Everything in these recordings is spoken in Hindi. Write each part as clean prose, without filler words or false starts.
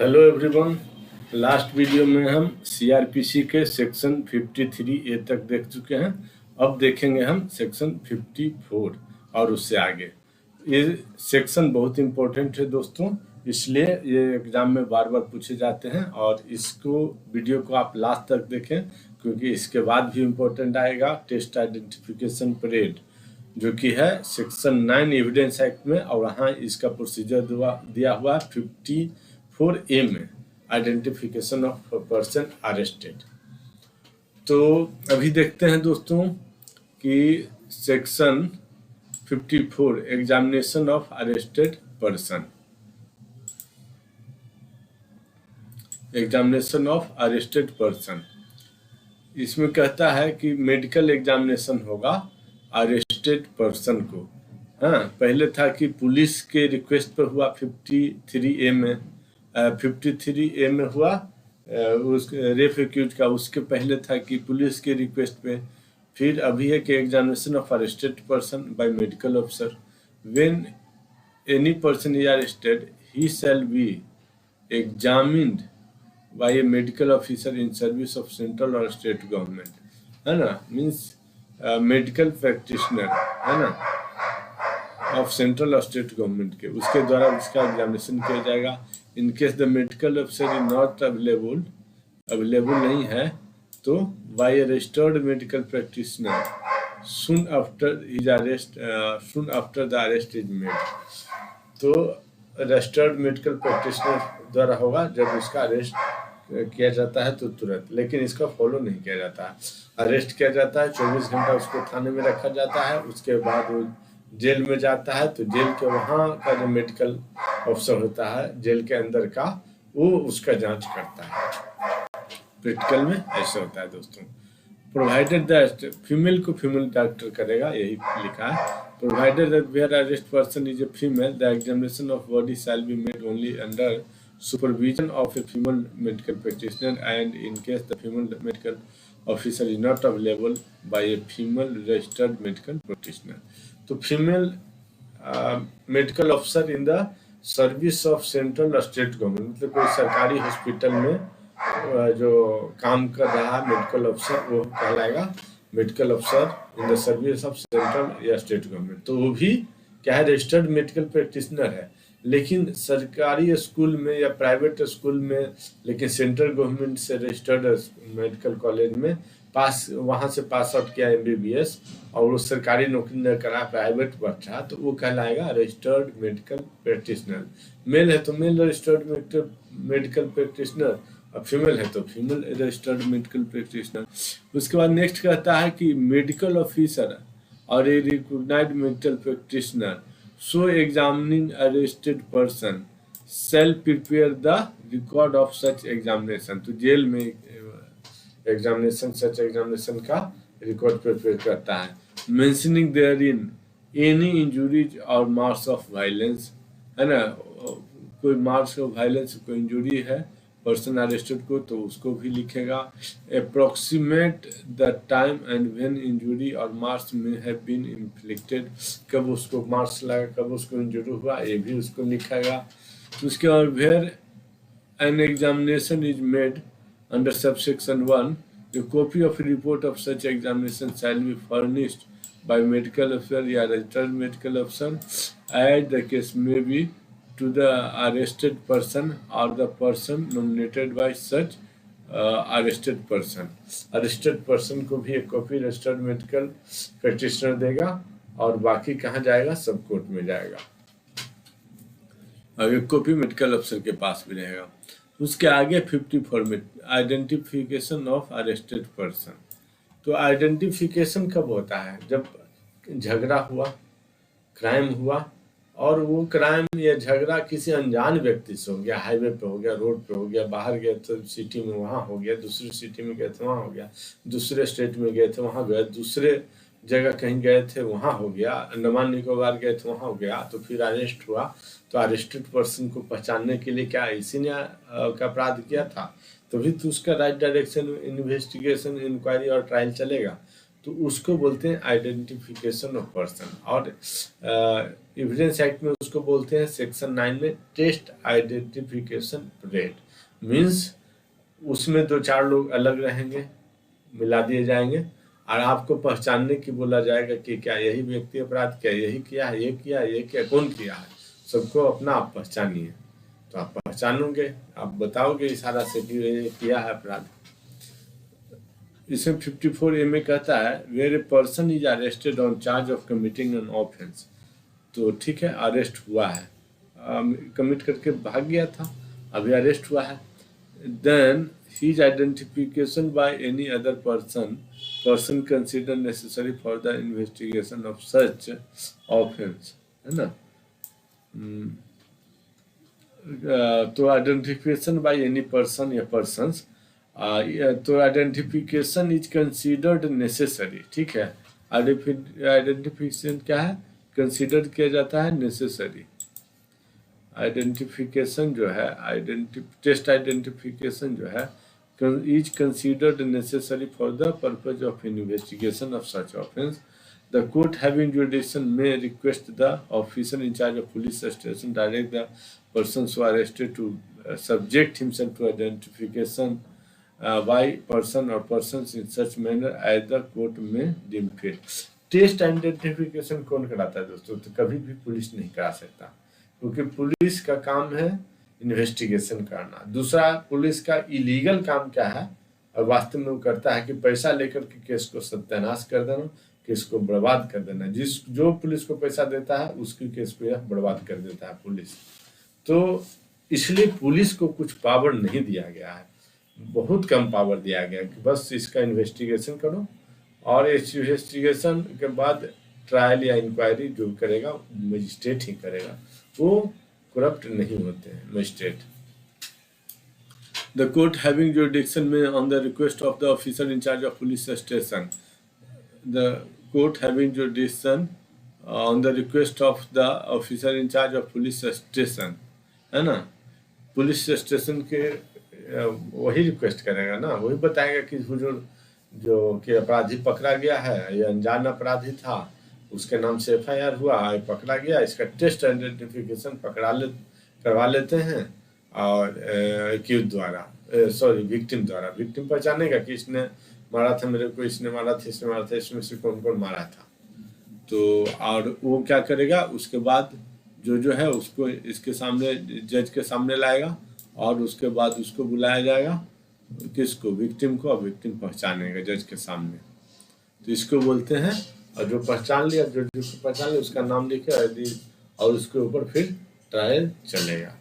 Hello everyone. लास्ट वीडियो में हम सीआरपीसी के सेक्शन 53A तक देख चुके हैं। अब देखेंगे हम सेक्शन 54 और उससे आगे। ये सेक्शन बहुत इम्पोर्टेंट है दोस्तों, इसलिए ये एग्जाम में बार बार पूछे जाते हैं और इसको वीडियो को आप लास्ट तक देखें, क्योंकि इसके बाद भी इम्पोर्टेंट आएगा टेस्ट आइडेंटिफिकेशन परेड, जो कि है सेक्शन 9 एविडेंस एक्ट में, और वहाँ इसका प्रोसीजर दिया हुआ 54A में, आइडेंटिफिकेशन ऑफ पर्सन अरेस्टेड। तो अभी देखते हैं दोस्तों कि section 54 examination of arrested person. Examination of arrested person इसमें कहता है कि मेडिकल एग्जामिनेशन होगा अरेस्टेड पर्सन को। हाँ, पहले था कि पुलिस के रिक्वेस्ट पर हुआ 53A में, 53A में हुआ उस रेप एक्यूज का। उसके पहले था कि पुलिस के रिक्वेस्ट पे। फिर अभी है कि examination of arrested person by medical officer. When any person is arrested he shall be examined by a medical officer in service of central और स्टेट गवर्नमेंट, है ना। मीन्स मेडिकल प्रैक्टिशनर, है ना, ऑफ सेंट्रल और स्टेट गवर्नमेंट के, उसके द्वारा उसका एग्जामिनेशन किया जाएगा। In case the medical officer is not available नहीं है, तो by a registered medical practitioner soon after the arrest is made. तो रजिस्टर्ड मेडिकल प्रैक्टिशनर द्वारा होगा जब उसका अरेस्ट किया जाता है तो तुरंत, लेकिन इसका फॉलो नहीं किया जाता है। अरेस्ट किया जाता है, 24 घंटा उसको थाने में रखा जाता है, उसके बाद वो जेल में जाता है, तो जेल के वहाँ का जो मेडिकल ऑफिसर होता है जेल के अंदर का, वो उसका जांच करता है। प्रैक्टिकल में ऐसा होता है दोस्तों। प्रोवाइडेड दैट फीमेल को फीमेल डॉक्टर करेगा, यही लिखा है। Provided that where arrest person is a female, the examination of body shall be made only under supervision of a female medical practitioner, and in case the female medical officer is not available, by a female registered medical practitioner। तो female medical officer in the service of central और स्टेट गवर्नमेंट, मतलब कोई सरकारी हॉस्पिटल में जो काम कर रहा है मेडिकल ऑफिसर, वो कहलाएगा medical officer in the service of central या स्टेट गवर्नमेंट। तो वो भी क्या है, रजिस्टर्ड मेडिकल प्रैक्टिशनर है। लेकिन सरकारी स्कूल में या प्राइवेट स्कूल में, लेकिन सेंट्रल गवर्नमेंट से रजिस्टर्ड मेडिकल कॉलेज में वहाँ से पास आउट किया MBBS, और वो सरकारी नौकरी न करा, प्राइवेट बैठा, तो वो कहलाएगा रजिस्टर्ड मेडिकल प्रैक्टिशनर। मेल है तो मेल रजिस्टर्ड मेडिकल प्रैक्टिशनर, और फीमेल है तो फीमेल रजिस्टर्ड मेडिकल प्रैक्टिशनर। उसके बाद नेक्स्ट कहता है कि मेडिकल ऑफिसर और a recognised medical practitioner so examining arrested person shall prepare the record of such examination। तो जेल में एग्जामिनेशन, सच एग्जामिनेशन का रिकॉर्ड प्रिपेयर करता है। मेंशनिंग देयरिन एनी इंजुरीज और मार्क्स ऑफ वायलेंस, है ना, कोई मार्क्स ऑफ वायलेंस, कोई इंजुरी है पर्सन अरेस्टेड को, तो उसको भी लिखेगा। Approximate the time and when injury और मार्क्स में हैव बीन इन्फ्लिक्टेड, कब उसको मार्क्स लगा, कब उसको इंजुरी हुआ, ये भी उसको लिखेगा। उसके बाद where an examination is made under subsection 1, the copy of report of such examination shall be furnished by medical officer या registered medical officer as the case में be to the arrested person or the person nominated by such arrested person। arrested person को भी एक कॉपी रजिस्टर्ड मेडिकल प्रैक्टिशनर देगा, और बाकी कहाँ जाएगा, सब कोर्ट में जाएगा। और एक कॉपी मेडिकल अफसर के पास भी रहेगा। उसके आगे 54 में आइडेंटिफिकेशन ऑफ अरेस्टेड पर्सन। तो आइडेंटिफिकेशन कब होता है, जब झगड़ा हुआ, क्राइम हुआ, और वो क्राइम या झगड़ा किसी अनजान व्यक्ति से हो गया, हाईवे पे हो गया, रोड पे हो गया, बाहर गए तो सिटी में वहाँ हो गया, दूसरी सिटी में गए थे वहाँ हो गया, दूसरे स्टेट में गए थे वहाँ गए, दूसरे जगह कहीं गए थे वहाँ हो गया, अंडमान निकोबार गए थे वहाँ हो गया, तो फिर अरेस्ट हुआ। तो अरेस्टेड पर्सन को पहचानने के लिए क्या इसी ने का अपराध किया था, तो भी तो उसका राइट डायरेक्शन इन्वेस्टिगेशन, इंक्वायरी और ट्रायल चलेगा। तो उसको बोलते हैं आइडेंटिफिकेशन ऑफ पर्सन। और एविडेंस एक्ट में उसको बोलते हैं सेक्शन 9 में टेस्ट आइडेंटिफिकेशन परेड। मीन्स उसमें 2-4 लोग अलग रहेंगे, मिला दिए जाएंगे और आपको पहचानने की बोला जाएगा कि क्या यही व्यक्ति अपराध किया, यही किया है, ये किया, ये किया, कौन किया है, सबको अपना आप पहचानिए। तो आप पहचानोगे, आप बताओगे इशारा से कि ये किया है अपराध। इसमें 54A में कहता है where a person is arrested on charge of committing an offence. तो ठीक है, अरेस्ट हुआ है, कमिट करके भाग गया था, अभी अरेस्ट हुआ है। Then his identification by any other person considered necessary for the investigation of such offense, है ना। तो आइडेंटिफिकेशन बाय एनी पर्सन या पर्सन्स, तो आइडेंटिफिकेशन इज कंसीडर्ड नेसेसरी। ठीक है, आइडेंटिफिकेशन क्या है, कंसीडर किया जाता है नेसेसरी। आइडेंटिफिकेशन जो है, टेस्ट आइडेंटिफिकेशन जो है is considered necessary for the purpose of investigation of such offence. The court having jurisdiction may request the officer in charge of police station direct the persons who are arrested to subject himself to identification by person or persons in such manner as the court may deem fit. Test identification कौन कराता है दोस्तों? तो कभी भी पुलिस नहीं करा सकता, क्योंकि पुलिस का काम है इन्वेस्टिगेशन करना। दूसरा, पुलिस का इलीगल काम क्या है और वास्तव में वो करता है कि पैसा लेकर के केस को सत्यानाश कर देना, केस को बर्बाद कर देना। जो पुलिस को पैसा देता है उसकी केस को यह बर्बाद कर देता है पुलिस। तो इसलिए पुलिस को कुछ पावर नहीं दिया गया है, बहुत कम पावर दिया गया कि बस इसका इन्वेस्टिगेशन करो और इन्वेस्टिगेशन के बाद ट्रायल या इंक्वायरी जो करेगा मजिस्ट्रेट ही करेगा, वो करप्ट नहीं होते हैं magistrate. The court having jurisdiction में on the request of the officer in charge of police station, the court having jurisdiction on the request of the officer in charge of police station, है ना। पुलिस स्टेशन के वही रिक्वेस्ट करेगा ना, वही बताएगा कि हुजूर जो कि अपराधी पकड़ा गया है, ये अनजान अपराधी था, उसके नाम से FIR हुआ, पकड़ा गया, इसका टेस्ट आइडेंटिफिकेशन करवा लेते हैं और एक्यूज द्वारा, सॉरी विक्टिम द्वारा, विक्टिम पहचानेगा कि इसने मारा था मेरे को, इसने मारा था, इसने मारा था, इसमें से कौन कौन मारा था। तो और वो क्या करेगा, उसके बाद जो है उसको इसके सामने जज के सामने लाएगा और उसके बाद उसको बुलाया जाएगा, किसको, विक्टिम को, और विक्टिम पहचानेगा जज के सामने। तो इसको बोलते हैं, और जो पहचान लिया, जो जिसको पहचान लिया उसका नाम लिखे और उसके ऊपर फिर ट्रायल चलेगा।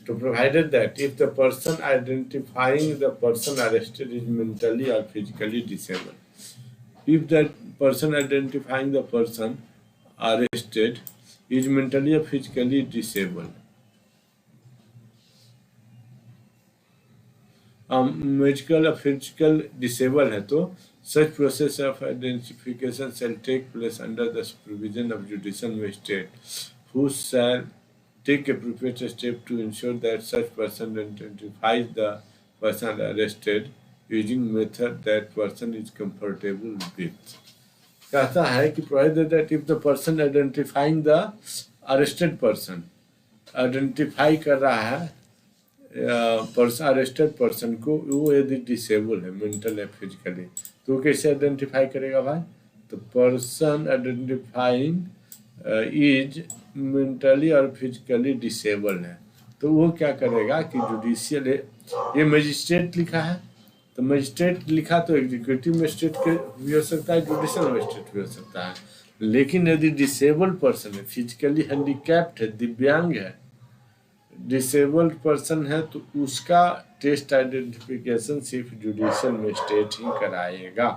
तो provided that if the person identifying the person arrested is mentally और physically disabled, if the person identifying the person arrested is mentally or physically disabled, medical और फिजिकल डिसेबल है तो such process of identification shall take place under the supervision of judicial magistrate who shall take appropriate step to ensure that such person identifies the person arrested using method that person is comfortable with. कहता है कि provided that if the person identifying the arrested person identify कर रहा है पर्सन, अरेस्टेड पर्सन को, वो यदि डिसेबल है मेंटल या फिजिकली, तो कैसे आइडेंटिफाई करेगा भाई? तो पर्सन आइडेंटिफाइंग इज मेंटली और फिजिकली डिसेबल है, तो वो क्या करेगा कि जुडिशियल, ये मजिस्ट्रेट लिखा है, तो मजिस्ट्रेट लिखा तो एग्जीक्यूटिव मजिस्ट्रेट भी हो सकता है, जुडिशियल मजिस्ट्रेट भी हो सकता है। लेकिन यदि डिसेबल पर्सन है, फिजिकली हैंडीकैप्ड है, दिव्यांग है, डिसेबल्ड पर्सन है, तो उसका टेस्ट आइडेंटिफिकेशन सिर्फ जुडिशियल मजिस्ट्रेट ही कराएगा।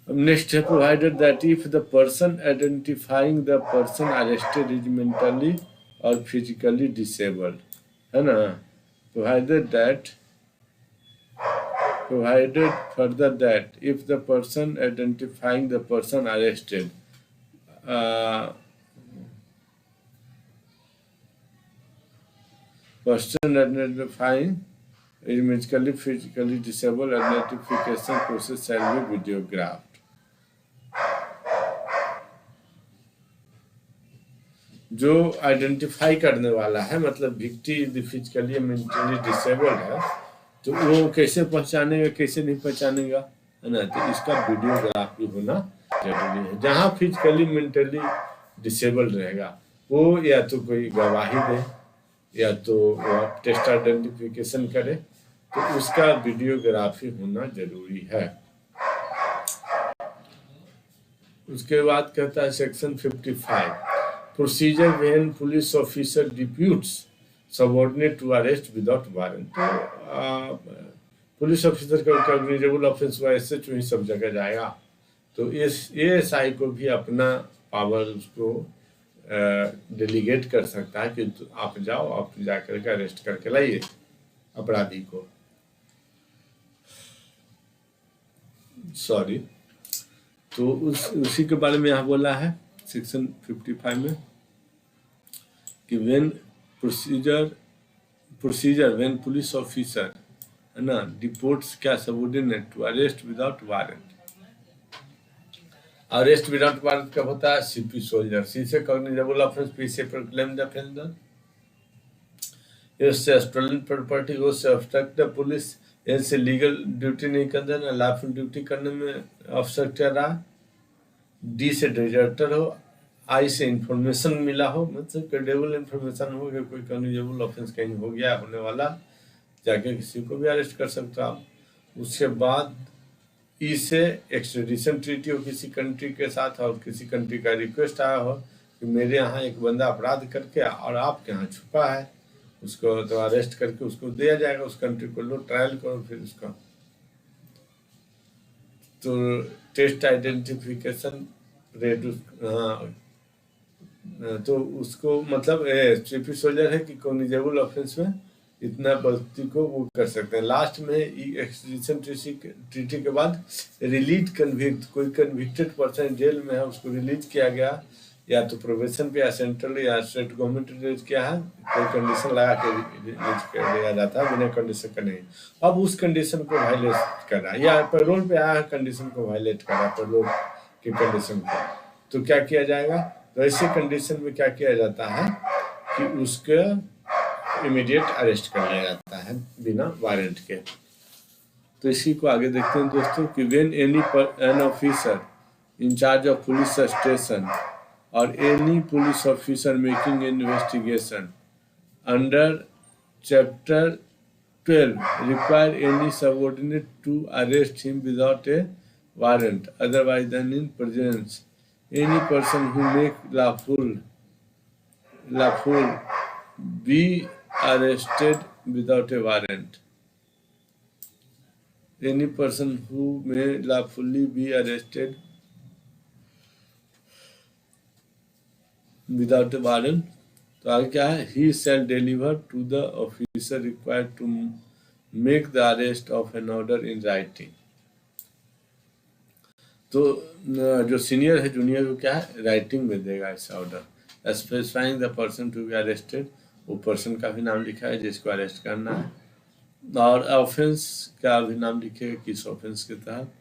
नेक्स्ट है provided that if the person identifying the person arrested is mentally और फिजिकली डिसेबल्ड, है ना। provided further that if the person identifying the person arrested person identifying is medically, physically disabled, identification process shall be videographed. जो आइडेंटिफाई करने वाला है, मतलब व्यक्ति फिजिकली मेंटली डिसेबल्ड है, तो वो कैसे पहचानेगा, कैसे नहीं पहचानेगा, है ना। तो इसका वीडियोग्राफी होना जरूरी है। जहाँ फिजिकली मेंटली डिसेबल्ड रहेगा वो या तो कोई गवाही दे या तो वो टेस्ट आइडेंटिफिकेशन करे, तो उसका वीडियोग्राफी होना जरूरी है। उसके बाद कहता है section 55 procedure when police officer deputes subordinate to arrest without warrant. तो पुलिस ऑफिसर का कॉग्निजेबल ऑफेंस हुआ, एसएचओ ही सब जगह जाएगा, तो एएसआई को भी अपना पावर उसको डेलीगेट कर सकता है कि आप जाओ, आप जाकर के अरेस्ट करके लाइए अपराधी को। सॉरी, तो उसी के बारे में यहाँ बोला है सेक्शन 55 में कि when procedure when police officer, है ना, डिपोर्ट्स क्या subordinate to arrest without warrant. Arrest without warrant कब होता है? सीपी सोल्जर, सी से कॉग्निजेबल ऑफेंस, पी से प्रोक्लेम द ऑफेंस, एस से स्टोलन प्रॉपर्टी, ओ से ऑब्स्ट्रक्ट द पुलिस, एल से लीगल ड्यूटी नहीं करना, ना लॉफुल ड्यूटी करने में ऑब्स्ट्रक्ट कर रहा, डी से डिजर्टर हो, आई से इंफॉर्मेशन मिला हो, मतलब क्रेडिबल इंफॉर्मेशन हो कि कोई कॉग्निजेबल ऑफेंस कहीं हो गया होने वाला, जाके किसी को भी अरेस्ट कर सकता आप। उसके बाद ई से एक्सट्रेडिशन ट्रीटी हो किसी कंट्री के साथ, और किसी कंट्री का रिक्वेस्ट आया हो कि मेरे यहाँ एक बंदा अपराध करके और आपके यहाँ छुपा है, उसको तो अरेस्ट करके उसको दिया जाएगा, उस कंट्री को लो, ट्रायल करो फिर उसका। तो टेस्ट आइडेंटिफिकेशन रेट, हाँ, तो उसको मतलब सीपी सोल्जर है कि कॉग्निजेबल ऑफेंस में इतना व्यक्ति को वो कर सकते हैं। लास्ट में एक्सट्रेडिशन ट्रीटी के बाद रिलीज कन्विक्ट, कोई कन्विक्टेड पर्सन जेल में है उसको रिलीज किया गया, या तो प्रोबेशन पे या सेंट्रल या स्टेट गवर्नमेंट रिलीज किया है, कोई कंडीशन लगा के रिलीज कर दिया जाता है, बिना कंडीशन का नहीं। अब उस कंडीशन को वायलेट कर रहा है या पैरोल पे आया है, कंडीशन को वायलेट कर रहा है, पैरोल की कंडीशन को, तो क्या किया जाएगा? तो ऐसे कंडीशन में क्या किया जाता है कि उसके इमीडिएट अरेस्ट कर लिया जाता है बिना वारंट के। तो इसी को आगे देखते हैं दोस्तों कि when an officer in charge of police station और any police officer making investigation under chapter 12 require any subordinate to arrest him without a warrant otherwise than in presence, any person who make lawful be arrested without a warrant. Any person who may lawfully be arrested without a warrant, तो आगे क्या है? He shall deliver to the officer required to make the arrest of an order in writing. तो जो सीनियर है जूनियर को क्या है? राइटिंग में देगा ऐसा order, specifying the person to be arrested, वो पर्सन का भी नाम लिखा है जिसको अरेस्ट करना है, और ऑफेंस का भी नाम लिखेगा किस ऑफेंस के तहत,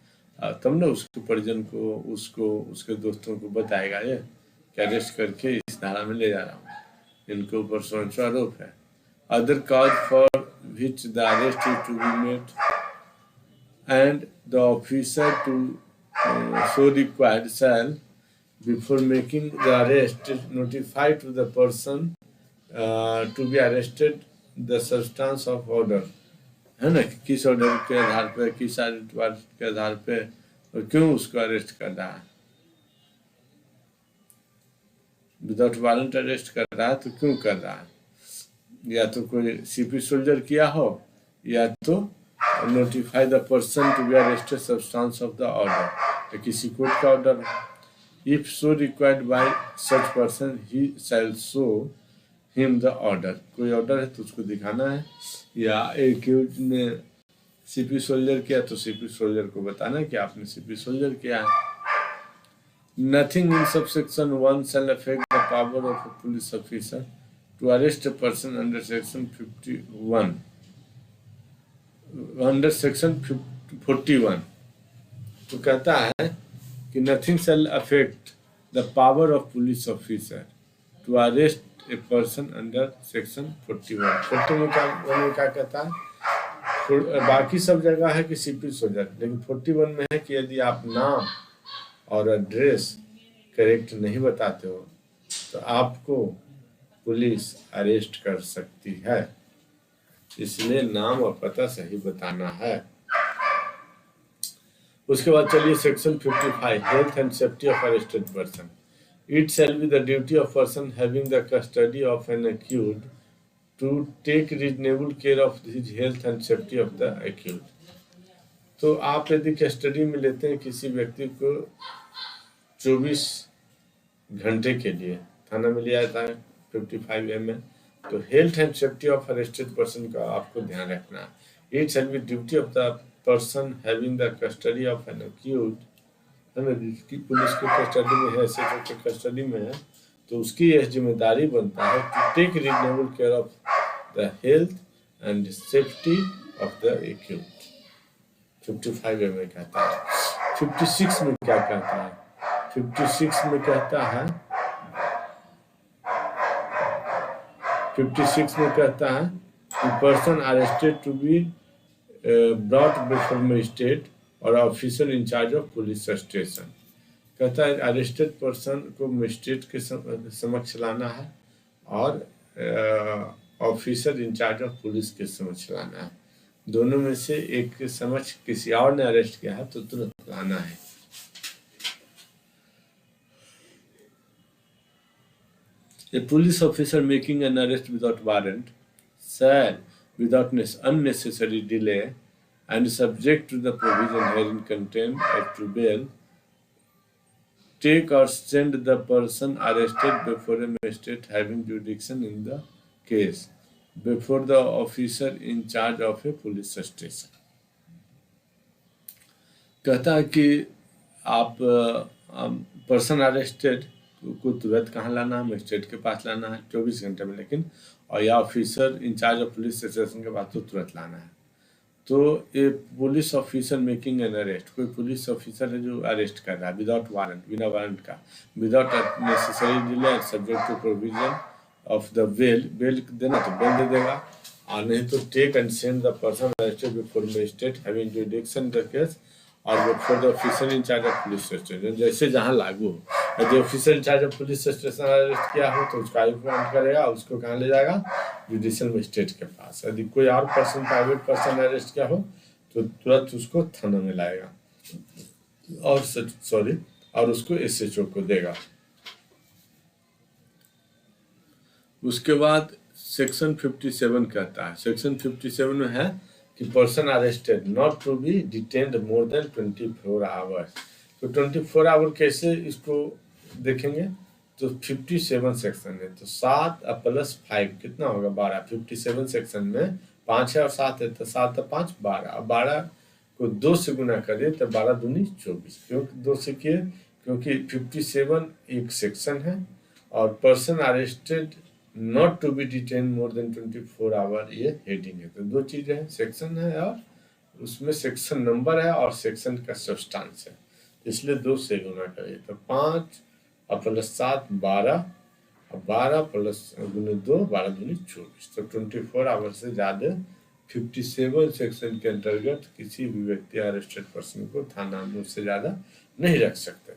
तब ना उसके परिजन को, उसको, उसके दोस्तों को बताएगा ये कि अरेस्ट करके इस धारा में ले जा रहा हूँ, इनके ऊपर सो आरोप है। Other cause for which the arrest is to be made and the officer to so required shall before making the arrest notify to the person to be arrested the substance of order, है ना, किस ऑर्डर के आधार पे, किस वारंट के आधार पे और क्यों उसको अरेस्ट कर रहा है। विदाउट वारंट अरेस्ट कर रहा है तो क्यों कर रहा है? या तो कोई सीपी सोल्जर किया हो, या तो notify the person to be arrested substance of the order, तो किसी कोर्ट का order. If so required by such person he shall show him the order, कोई ऑर्डर है तो उसको दिखाना है, या एक्यूज ने सीपी सोल्जर किया तो सीपी सोल्जर को बताना कि आपने सीपी सोल्जर किया है। Nothing in subsection 1 shall affect the power of a police officer to arrest a person under section 51, under section 41। तो कहता है कि nothing shall affect the power of police officer to arrest a person under section 41। 41 में क्या कहता है? बाकी सब जगह है कि सीपी सोल्जर, लेकिन 41 में है कि यदि आप नाम और एड्रेस करेक्ट नहीं बताते हो तो आपको पुलिस अरेस्ट कर सकती है, इसलिए नाम और पता सही बताना है। उसके बाद चलिए section 55, health and safety of arrested person. It shall be the duty of person having the custody of an accused to take reasonable care of his health and safety of the accused. तो आप यदि कस्टडी में लेते हैं किसी व्यक्ति को 24 घंटे के लिए, थाना में लिया जाता है 55 में, तो health and safety of arrested person का आपको ध्यान रखना है। It shall be duty of the person having the custody of an accused, है ना, जिसकी पुलिस की कस्टडी में है, एसएचओ की कस्टडी में है, तो उसकी यह जिम्मेदारी बनता है to take reasonable care of the health and safety of the accused. 55 में कहता है। 56 में क्या कहता है? 56 में कहता है 56 में कहता है कि person arrested to be brought before magistrate और officer in charge of police station. कहता है अरेस्टेड पर्सन को मजिस्ट्रेट के समक्ष लाना है और ऑफिसर इंचार्ज ऑफ पुलिस के समक्ष लाना है। दोनों में से एक के समक्ष किसी और ने अरेस्ट किया है तो तुरंत लाना है। A police officer making an arrest without warrant shall, without unnecessary delay and subject to the provision herein contained as to bail, take or send the person arrested before a magistrate having jurisdiction in the case, before the officer in charge of a police station। कहता है कि आप पर्सन अरेस्टेड को तुरंत कहाँ लाना है? मजिस्ट्रेट के पास लाना है 24 घंटे में, लेकिन और या officer in charge of police station के पास तो तुरंत लाना है। तो ये police officer making an arrest, कोई पुलिस ऑफिसर है जो अरेस्ट कर रहा है विदाउट वारंट, बिना वारंट का, without necessary delay, subject to provision of the bail, bail देना तो बेल दे देगा, और नहीं तो take and send the person arrested before magistrate having jurisdiction the case और before the officer in charge of police station, जैसे जहाँ लागू हो। यदि officer in charge of police station arrest किया हो तो उसका आर्गुमेंट करेगा, उसको कहाँ ले जाएगा? जुडिशियल मजिस्ट्रेट के पास। यदि कोई और पर्सन, प्राइवेट पर्सन अरेस्ट किया हो तो तुरंत उसको थाना में लाएगा और उसको एसएचओ को देगा। उसके बाद सेक्शन 57 कहता है, सेक्शन 57 में है कि person arrested not to be detained more than 24 hours. तो 24 आवर कैसे इसको देखेंगे? तो 57 सेक्शन है, तो 7 + 5 कितना होगा? 12। 57 सेक्शन में 5 है और 7 है, तो 7 + 5 12। अब 12 को 2 से गुना करें तो 12 दूनी 24। क्यों 2 से किए? क्योंकि 57 एक सेक्शन है और person arrested not to be detain more than 24 hour ये हेडिंग है। तो दो चीजें हैं, सेक्शन है और उसमें सेक्शन नंबर है और सेक्शन का सब्सटेंस है, इसलिए 2 से गुना करिए। तो 5 + 7 12 और 12 + 2 12 दूनी 24। तो 24 आवर से ज्यादा 57 सेक्शन के अंतर्गत किसी भी व्यक्ति अरेस्टेड पर्सन को थाना में उससे ज्यादा नहीं रख सकते।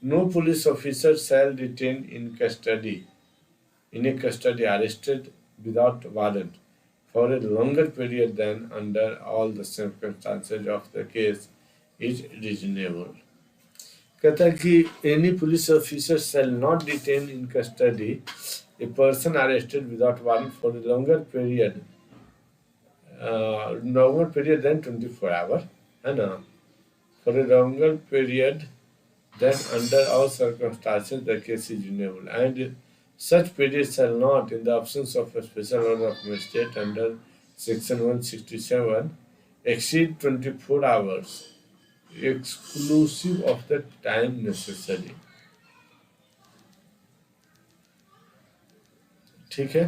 No police officer shall detain in custody arrested without warrant for a longer period than under all the circumstances of the case is reasonable। कहता है कि any police officer shall not detain in custody a person arrested without warrant for a longer period than 24 hours, है ना, for a longer period than under all circumstances the case is reasonable, and such periods shall not, in the absence of a special order of magistrate under section 167, exceed 24 hours, exclusive of the time necessary। ठीक है,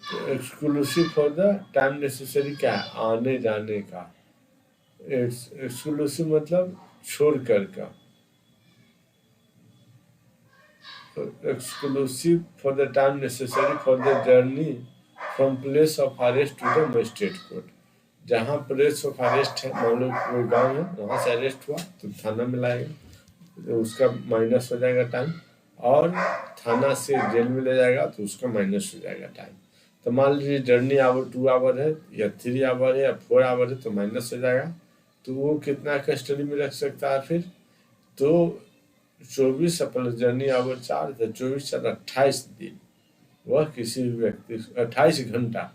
तो exclusive for the time necessary क्या है? आने जाने का। एक्सक्लूसिव मतलब छोड़ कर का, exclusive for the time necessary for the journey from place of arrest to the magistrate court। जहाँ प्लेस ऑफ अरेस्ट है, मान लो कोई गाँव है, वहाँ से अरेस्ट हुआ तो थाना में लाएगा, तो उसका माइनस हो जाएगा टाइम, और थाना से जेल में ले जाएगा तो उसका माइनस हो जाएगा टाइम। तो मान लीजिए जर्नी आवर 2 आवर है या 3 आवर है या 4 आवर है तो माइनस हो जाएगा, तो वो कितना कस्टडी में रख सकता है फिर? तो 24 प्लस जर्नी आवर 4 तो 24 और 28 दिन वह किसी भी व्यक्ति 28 घंटा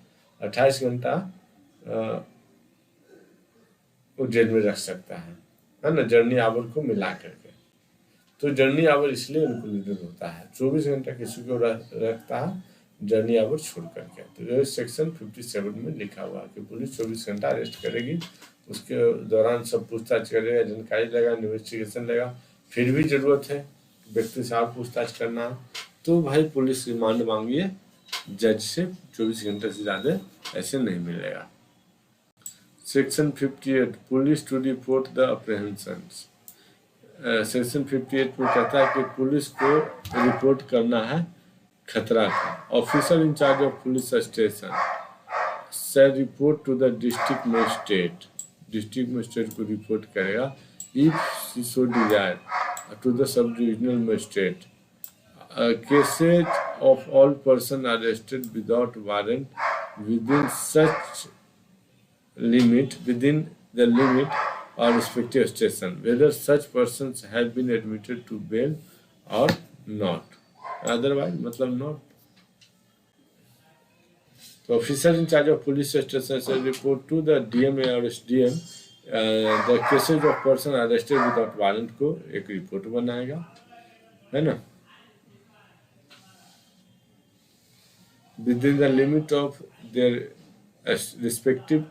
वो जेल में रख सकता है ना, जर्नी आवर को मिला करके। तो जर्नी आवर इसलिए इंक्लूडेड होता है, 24 घंटा किसी को रखता है जर्नी आवर छोड़ करके। तो ये सेक्शन 57 में लिखा हुआ है कि पुलिस 24 घंटा अरेस्ट करेगी, उसके दौरान सब पूछताछ करेगा, जानकारी लेगा, इन्वेस्टिगेशन लेगा, फिर भी जरूरत है व्यक्ति से आप पूछताछ करना है तो भाई पुलिस रिमांड मांगिए, जज से 24 घंटे से ज़्यादा ऐसे नहीं मिलेगा। Section 58 police to report the apprehensions. Section 58 में कहता है कि पुलिस को रिपोर्ट करना है खतरा का। Officer in charge of police station shall report to the district magistrate, district magistrate को रिपोर्ट करेगा if she so desire to the sub divisional magistrate. Cases of all person arrested without warrant within such limit within the limit or respective station whether such persons have been admitted to bail or not, otherwise मतलब not। तो officer in charge of police station से रिपोर्ट टू द DM और SDM the cases of person arrested without warrant को एक रिपोर्ट बनाएगा, है ना, within the limit of their respective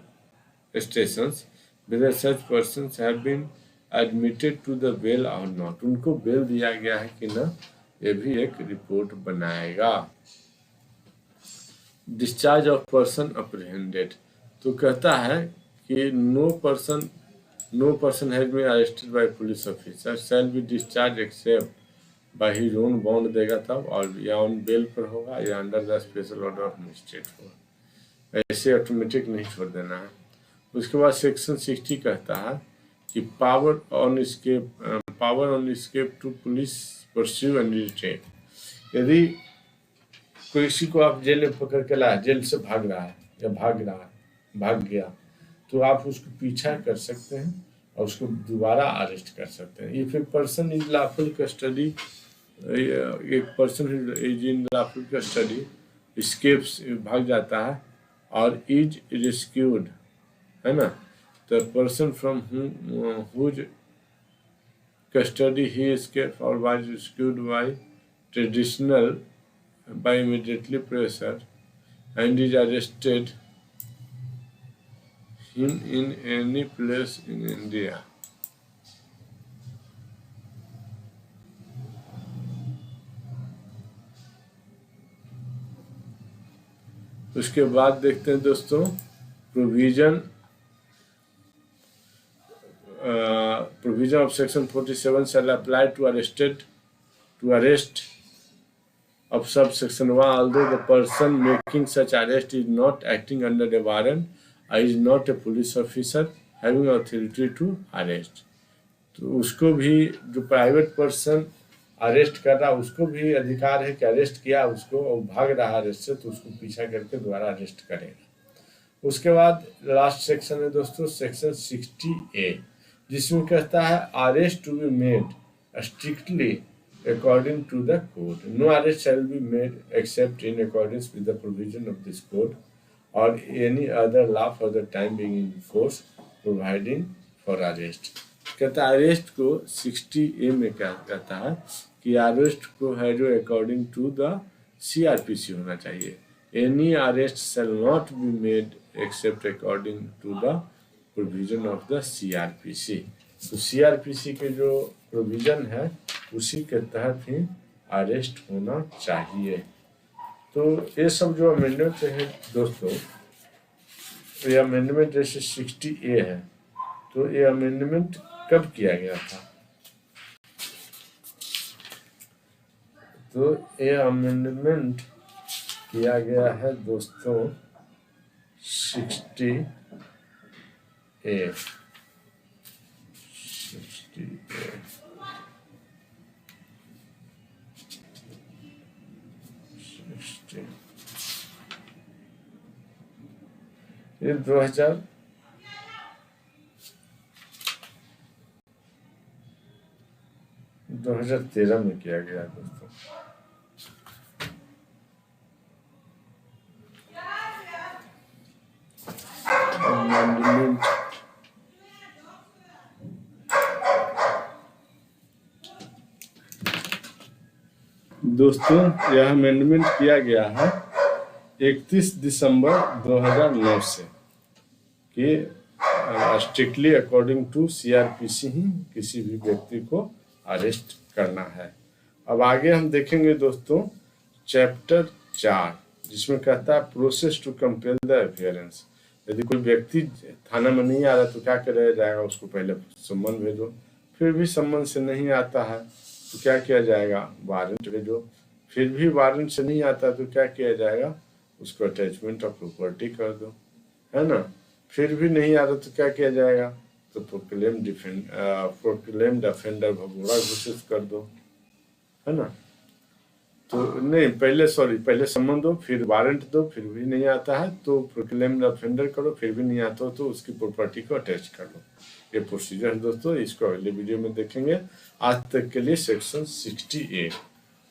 stations whether such persons have been admitted to the bail or not, उनको बेल दिया गया है कि ना, ये भी एक रिपोर्ट बनाएगा। डिस्चार्ज ऑफ पर्सन अप्रहेंडेड, तो कहता है कि no person has been arrested by police officer shall be discharge except by his own bond देगा तब, और या ऑन बेल पर होगा या under the special order of magistrate होगा, ऐसे ऑटोमेटिक नहीं छोड़ देना है। उसके बाद सेक्शन 60 कहता है कि power on escape to police pursue and detain. यदि किसी को आप जेल में पकड़ के लाए, जेल से भाग रहा है या भाग गया, तो आप उसको पीछा कर सकते हैं और उसको दोबारा अरेस्ट कर सकते हैं। If a person is lawful custody, एक person is in lawful custody escapes, भाग जाता है, और इज रेस्क्यूड, है ना, the person from whose custody he escape और was rescued by traditional by immediately pressure and is arrested him in any place in India। उसके बाद देखते हैं दोस्तों provision of section 47 shall apply to arrest of subsection 1 although the person making such arrest is not acting under a warrant or is not a police officer having authority to arrest। तो उसको भी, जो प्राइवेट पर्सन अरेस्ट कर रहा है उसको भी अधिकार है कि अरेस्ट किया उसको और भाग रहा अरेस्ट से तो उसको पीछा करके दोबारा अरेस्ट करेगा। उसके बाद लास्ट सेक्शन है दोस्तों सेक्शन 60A, जिसमें कहता है arrest to be made strictly according to the code, no arrest shall be made except in accordance with the provision of this code or any other law for the time being in force providing for arrest। कहता है अरेस्ट को 60A में क्या कहता है कि अरेस्ट को है जो अकॉर्डिंग टू द CRPC होना चाहिए। Any arrest shall not be made except according to the provision of the CRPC। तो CRPC के जो प्रोविजन है उसी के तहत ही अरेस्ट होना चाहिए। तो ये सब जो अमेंडमेंट है दोस्तों, ये अमेंडमेंट जैसे 60A है, तो ये अमेंडमेंट कब किया गया था? तो ये अमेंडमेंट किया गया है दोस्तों 60A। ये 2013 में किया गया दोस्तों। अमेंडमेंट दोस्तों यह अमेंडमेंट किया गया है 31 दिसंबर 2009 से कि स्ट्रिक्टली अकॉर्डिंग टू सीआरपीसी ही किसी भी व्यक्ति को अरेस्ट करना है। अब आगे हम देखेंगे दोस्तों चैप्टर 4, जिसमें कहता है प्रोसेस टू कंपेल द अफेयरेंस। यदि कोई व्यक्ति थाना में नहीं आ रहा तो क्या किया जाएगा, उसको पहले सम्मन भेजो, फिर भी सम्मन से नहीं आता है तो क्या किया जाएगा, वारंट भेजो, फिर भी वारंट से नहीं आता तो क्या किया जाएगा, उसको अटैचमेंट ऑफ प्रॉपर्टी कर दो, है ना। फिर भी नहीं आ रहा तो क्या किया जाएगा, तो प्रोक्लेम्ड ऑफेंडर भगोड़ा घोषित कर दो, है ना। तो नहीं पहले सम्मन दो, फिर वारंट दो, फिर भी नहीं आता है तो प्रोक्लेम्ड ऑफेंडर करो, फिर भी नहीं आता हो तो उसकी प्रॉपर्टी को अटैच कर लो। ये प्रोसीजर है दोस्तों, इसको अगले वीडियो में देखेंगे। आज तक के लिए सेक्शन 68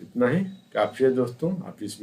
इतना ही काफी है दोस्तों। आप इस